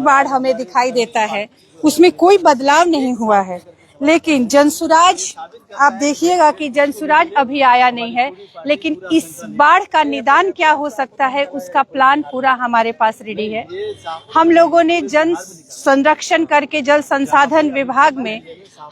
बाढ़ हमें दिखाई देता है उसमें कोई बदलाव नहीं हुआ है, लेकिन जनसुराज आप देखिएगा कि जनसुराज अभी आया नहीं है, लेकिन इस बाढ़ का निदान क्या हो सकता है उसका प्लान पूरा हमारे पास रेडी है। हम लोगों ने जन संरक्षण करके जल संसाधन विभाग में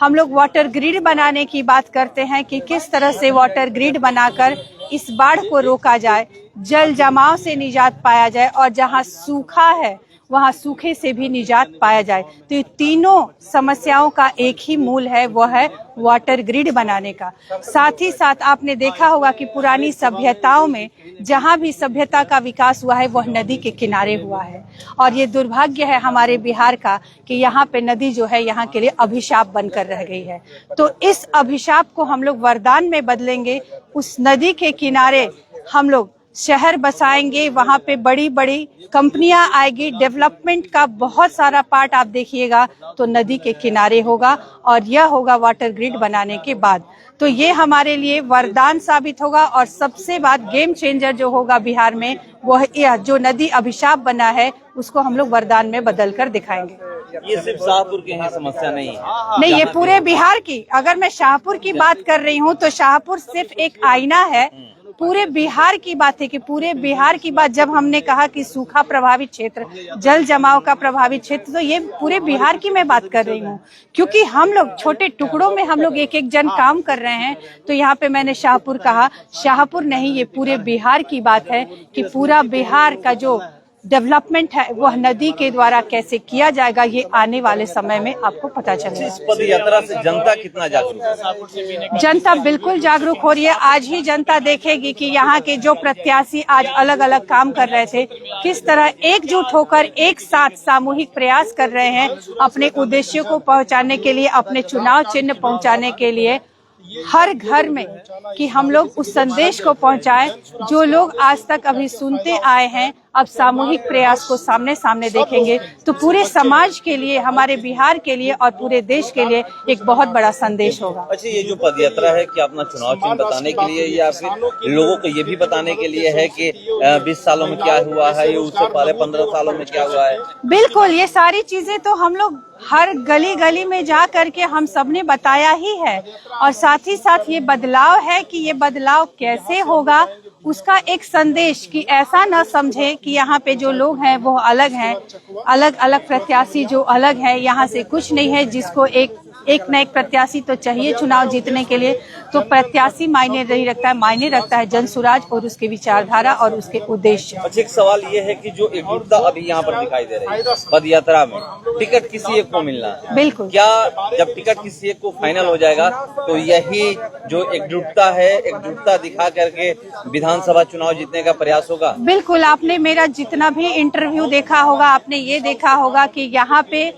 हम लोग वाटर ग्रिड बनाने की बात करते हैं कि किस तरह से वाटर ग्रिड बनाकर इस बाढ़ को रोका जाए, जल जमाव से निजात पाया जाए और जहां सूखा है वहां सूखे से भी निजात पाया जाए। तो ये तीनों समस्याओं का एक ही मूल है, वो है वाटर ग्रिड बनाने का। साथ ही साथ आपने देखा होगा कि पुरानी सभ्यताओं में जहां भी सभ्यता का विकास हुआ है वह नदी के किनारे हुआ है, और ये दुर्भाग्य है हमारे बिहार का कि यहाँ पे नदी जो है यहाँ के लिए अभिशाप बनकर रह गई है। तो इस अभिशाप को हम लोग वरदान में बदलेंगे। उस नदी के किनारे हम लोग शहर बसाएंगे, वहां पे बड़ी बड़ी कंपनियां आएगी, डेवलपमेंट का बहुत सारा पार्ट आप देखिएगा तो नदी के किनारे होगा, और यह होगा वाटर ग्रिड बनाने के बाद। तो ये हमारे लिए वरदान साबित होगा, और सबसे बात गेम चेंजर जो होगा बिहार में वह जो नदी अभिशाप बना है उसको हम लोग वरदान में बदल कर दिखाएंगे। ये सिर्फ शाहपुर की ही समस्या नहीं है, नहीं, ये पूरे बिहार की। अगर मैं शाहपुर की बात कर रही हूँ तो शाहपुर सिर्फ एक आईना है, पूरे बिहार की बात है कि पूरे बिहार की बात। जब हमने कहा कि सूखा प्रभावित क्षेत्र, जल जमाव का प्रभावित क्षेत्र, तो ये पूरे बिहार की मैं बात कर रही हूँ, क्योंकि हम लोग छोटे टुकड़ों में हम लोग एक एक जन काम कर रहे हैं। तो यहाँ पे मैंने शाहपुर कहा, शाहपुर नहीं, ये पूरे बिहार की बात है कि पूरा बिहार का जो डेवलपमेंट है वह नदी के द्वारा कैसे किया जाएगा, ये आने वाले समय में आपको पता चलेगा। इस पद यात्रा से जनता कितना जागरूक है? जनता बिल्कुल जागरूक हो रही है। आज ही जनता देखेगी कि यहाँ के जो प्रत्याशी आज अलग अलग काम कर रहे थे, किस तरह एकजुट होकर एक साथ सामूहिक प्रयास कर रहे हैं अपने उद्देश्यों को पहुँचाने के लिए, अपने चुनाव चिन्ह पहुँचाने के लिए हर घर में, कि हम लोग उस संदेश को पहुंचाएं जो लोग आज तक अभी सुनते आए हैं। अब सामूहिक प्रयास को सामने सामने देखेंगे तो पूरे समाज के लिए, हमारे बिहार के लिए और पूरे देश के लिए एक बहुत बड़ा संदेश होगा। अच्छा, ये जो पदयात्रा है क्या अपना चुनाव चिन्ह बताने के लिए या फिर लोगों को ये भी बताने के लिए है कि 20 सालों में क्या हुआ है, ये उससे पहले 15 सालों में क्या हुआ है? बिल्कुल, ये सारी चीजें तो हम लोग हर गली गली में जा करके हम सबने बताया ही है, और साथ ही साथ ये बदलाव है कि ये बदलाव कैसे होगा उसका एक संदेश, कि ऐसा न समझे कि यहाँ पे जो लोग हैं वो अलग हैं, अलग अलग प्रत्याशी जो अलग है, यहाँ से कुछ नहीं है। जिसको एक न एक प्रत्याशी तो चाहिए चुनाव जीतने के लिए, तो प्रत्याशी मायने नहीं रखता है, मायने रखता है जनसुराज और उसकी विचारधारा और उसके उद्देश्य। अच्छा, एक सवाल ये है कि जो एकजुटता अभी यहाँ पर दिखाई दे रही है पद यात्रा में, टिकट किसी एक को मिलना है, बिल्कुल। क्या जब टिकट किसी एक को फाइनल हो जाएगा तो यही जो एकजुटता है, एकजुटता दिखा करके विधानसभा चुनाव जीतने का प्रयास होगा? बिल्कुल, आपने मेरा जितना भी इंटरव्यू देखा होगा, आपने ये देखा होगा कि यहाँ पे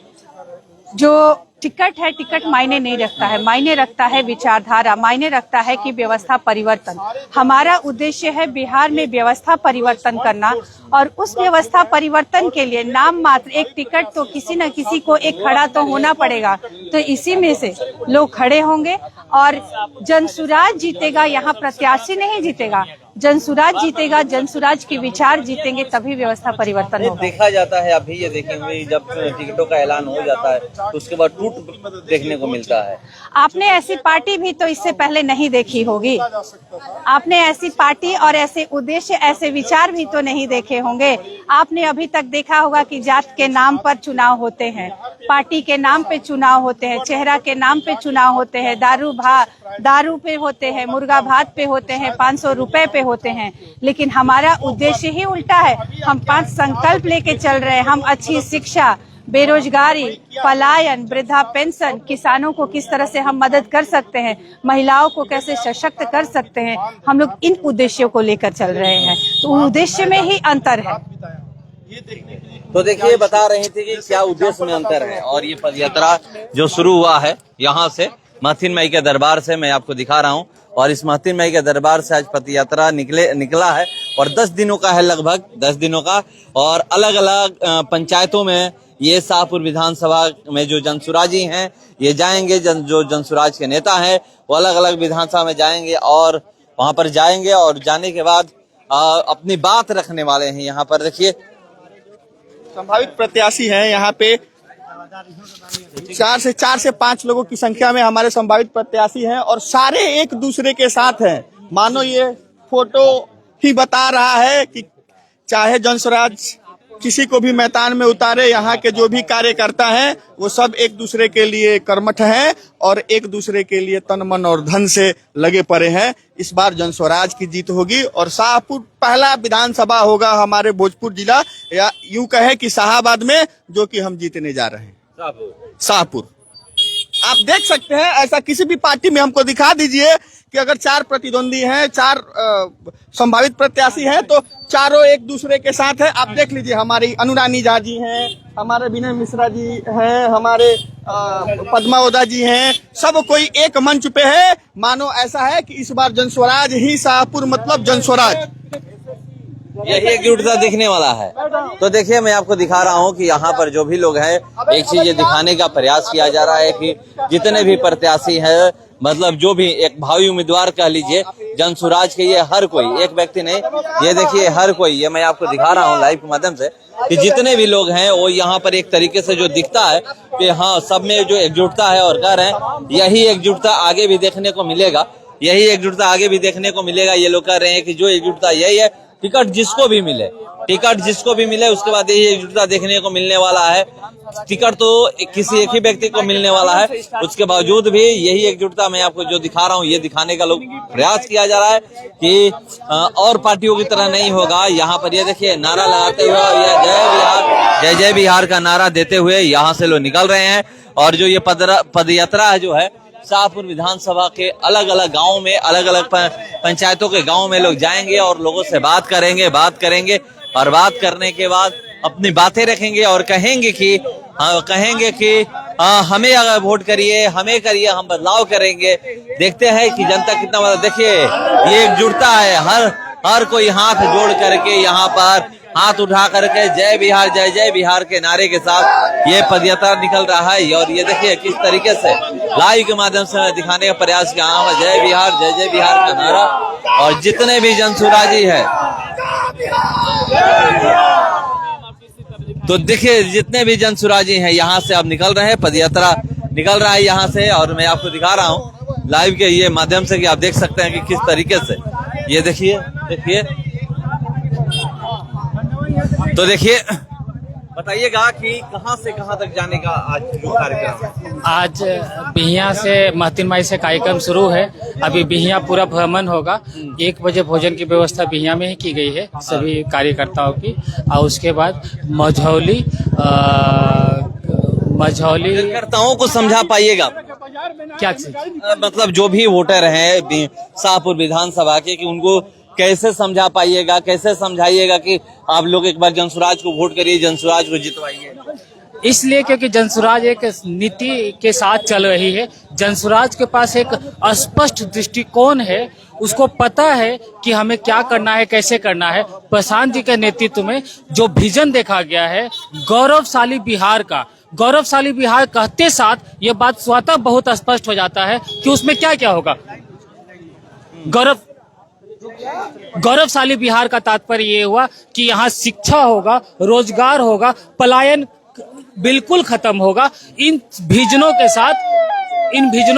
जो टिकट है, टिकट मायने नहीं रखता है, मायने रखता है विचारधारा, मायने रखता है कि व्यवस्था परिवर्तन। हमारा उद्देश्य है बिहार में व्यवस्था परिवर्तन करना, और उस व्यवस्था परिवर्तन के लिए नाम मात्र एक टिकट तो किसी न किसी को एक खड़ा तो होना पड़ेगा। तो इसी में से लोग खड़े होंगे और जनसुराज जीतेगा, यहाँ प्रत्याशी नहीं जीतेगा, जनसुराज जीतेगा, जनसुराज के विचार जीतेंगे, तभी व्यवस्था परिवर्तन होगा। देखा जाता है, अभी ये देखेंगे जब टिकटों का ऐलान हो जाता है तो उसके बाद टूट देखने को मिलता है। आपने ऐसी पार्टी भी तो इससे पहले नहीं देखी होगी, आपने ऐसी पार्टी और ऐसे उद्देश्य, ऐसे विचार भी तो नहीं देखे होंगे। आपने अभी तक देखा होगा कि जात के नाम पर चुनाव होते हैं, पार्टी के नाम पे चुनाव होते हैं, चेहरा के नाम पे चुनाव होते हैं, दारू पे होते हैं, मुर्गा भात पे होते हैं, 500 रुपए पे होते हैं। लेकिन हमारा उद्देश्य ही उल्टा है। हम 5 संकल्प लेके चल रहे हैं। हम अच्छी शिक्षा, बेरोजगारी, पलायन, वृद्धा पेंशन, किसानों को किस तरह से हम मदद कर सकते हैं, महिलाओं को कैसे सशक्त कर सकते हैं, हम लोग इन उद्देश्यों को लेकर चल रहे हैं। तो उद्देश्य में ही अंतर है। तो देखिए, बता रहे थे कि क्या उद्देश्य में अंतर है। और ये पदयात्रा जो शुरू हुआ है यहाँ से महथिन माई के दरबार से, मैं आपको दिखा रहा हूँ, और इस महथिन माई के दरबार से आज पदयात्रा निकला है, और 10 दिनों का है, लगभग 10 दिनों का। और अलग अलग पंचायतों में ये शाहपुर विधानसभा में जो जनसुराजी हैं ये जाएंगे, जो जनसुराज के नेता हैं वो अलग अलग विधानसभा में जाएंगे और वहां पर जाएंगे, और जाने के बाद अपनी बात रखने वाले हैं। यहाँ पर देखिए संभावित प्रत्याशी हैं यहाँ पे 4 से 5 लोगों की संख्या में हमारे संभावित प्रत्याशी हैं और सारे एक दूसरे के साथ हैं। मानो ये फोटो ही बता रहा है कि चाहे जनस्वराज किसी को भी मैदान में उतारे, यहाँ के जो भी कार्यकर्ता हैं वो सब एक दूसरे के लिए कर्मठ हैं और एक दूसरे के लिए तन मन और धन से लगे पड़े हैं। इस बार जनस्वराज की जीत होगी और शाहपुर पहला विधानसभा होगा हमारे भोजपुर जिला, या यूं कहे कि शाहाबाद में, जो कि हम जीतने जा रहे हैं। शाहपुर आप देख सकते हैं, ऐसा किसी भी पार्टी में हमको दिखा दीजिए कि अगर 4 प्रतिद्वंदी हैं, 4 संभावित प्रत्याशी हैं, तो चारों एक दूसरे के साथ है। आप देख लीजिए, हमारी अनुरानी झा जी हैं, हमारे विनय मिश्रा जी हैं, हमारे पद्मा ओदा जी हैं, सब कोई एक मंच पे है। मानो ऐसा है कि इस बार जनस्वराज ही शाहपुर, मतलब जनस्वराज, यही एकजुटता दिखने वाला है। तो देखिए, मैं आपको दिखा रहा हूँ कि यहाँ पर जो भी लोग हैं, एक चीज ये दिखाने का प्रयास किया जा रहा है कि जितने भी प्रत्याशी हैं, मतलब जो भी एक भावी उम्मीदवार कह लीजिए जनस्वराज के, ये हर कोई, एक व्यक्ति नहीं, ये देखिए हर कोई, ये मैं आपको दिखा रहा हूँ लाइव के माध्यम से कि जितने भी लोग हैं वो यहाँ पर एक तरीके से जो दिखता है कि हाँ, सब में जो एकजुटता है और कह रहे हैं यही एकजुटता आगे भी देखने को मिलेगा, यही एकजुटता आगे भी देखने को मिलेगा। ये लोग कह रहे हैं कि जो एकजुटता यही है, टिकट जिसको भी मिले, टिकट जिसको भी मिले उसके बाद यही एकजुटता देखने को मिलने वाला है। टिकट तो किसी एक ही व्यक्ति को मिलने वाला है, उसके बावजूद भी यही एकजुटता मैं आपको जो दिखा रहा हूँ, ये दिखाने का लोग प्रयास किया जा रहा है कि और पार्टियों की तरह नहीं होगा। यहाँ पर ये देखिए नारा लगाते हुए, जय जय बिहार का नारा देते हुए यहाँ से लोग निकल रहे हैं। और जो ये पदयात्रा है जो है शाहपुर विधानसभा के अलग अलग गाँव में, अलग अलग पंचायतों के गाँव में लोग जाएंगे और लोगों से बात करेंगे और बात करने के बाद अपनी बातें रखेंगे और कहेंगे कि हमें अगर वोट करिए, हमें करिए, हम बदलाव करेंगे। देखते हैं कि जनता कितना बड़ा, देखिए ये एकजुटता है, हर कोई हाथ जोड़ करके यहाँ पर हाथ उठा करके जय बिहार के नारे के साथ ये पदयात्रा निकल रहा है। और ये देखिए किस तरीके से लाइव के माध्यम से दिखाने का प्रयास किया है, जय बिहार का नारा। और जितने भी जनसुराजी है, तो देखिए जितने भी जनसुराजी हैं यहाँ से अब निकल रहे हैं, पदयात्रा निकल रहा है यहाँ से। और मैं आपको दिखा रहा हूँ लाइव के ये माध्यम से कि आप देख सकते हैं कि किस तरीके से ये देखिए। तो देखिए, बताइएगा कि कहां से कहां तक जाने का आज जो कार्यक्रम है? आज बिहिया से महतिन माई से कार्यक्रम शुरू है। अभी बिहिया पूरा भ्रमण होगा। 1 बजे भोजन की व्यवस्था बिहिया में ही की गई है सभी कार्यकर्ताओं की। और उसके बाद मझौली कार्यकर्ताओं को समझा पाइएगा क्या चीज, मतलब जो भी वोटर हैं शाहपुर विधानसभा के, कि उनको कैसे समझा पाइएगा, कैसे समझाइएगा कि आप लोग एक बार जनसुराज को वोट करिए, जनसुराज को जितवाइए? इसलिए क्योंकि जनसुराज एक नीति के साथ चल रही है। जनसुराज के पास एक स्पष्ट दृष्टिकोण है, उसको पता है कि हमें क्या करना है, कैसे करना है। प्रशांत जी के नेतृत्व में जो विजन देखा गया है गौरवशाली बिहार का, गौरवशाली बिहार कहते साथ ये बात स्वतः बहुत स्पष्ट हो जाता है कि उसमें क्या क्या होगा। गौरवशाली बिहार का तात्पर्य ये हुआ कि यहाँ शिक्षा होगा, रोजगार होगा, पलायन बिल्कुल खत्म होगा। इन विजनों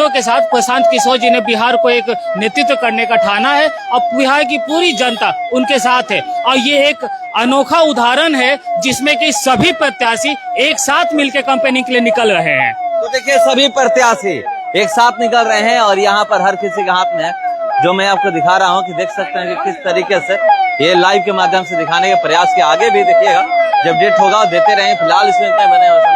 के साथ प्रशांत किशोर जी ने बिहार को एक नेतृत्व करने का ठाना है और बिहार की पूरी जनता उनके साथ है। और ये एक अनोखा उदाहरण है जिसमें कि सभी प्रत्याशी एक साथ मिलकर कैंपेनिंग के लिए निकल रहे हैं। तो देखिए सभी प्रत्याशी एक साथ निकल रहे हैं और यहाँ पर हर किसी के हाथ में है, जो मैं आपको दिखा रहा हूँ कि देख सकते हैं कि किस तरीके से ये लाइव के माध्यम से दिखाने के प्रयास के। आगे भी देखिएगा, जब डेट होगा देते रहें। फिलहाल इसमें इतना बने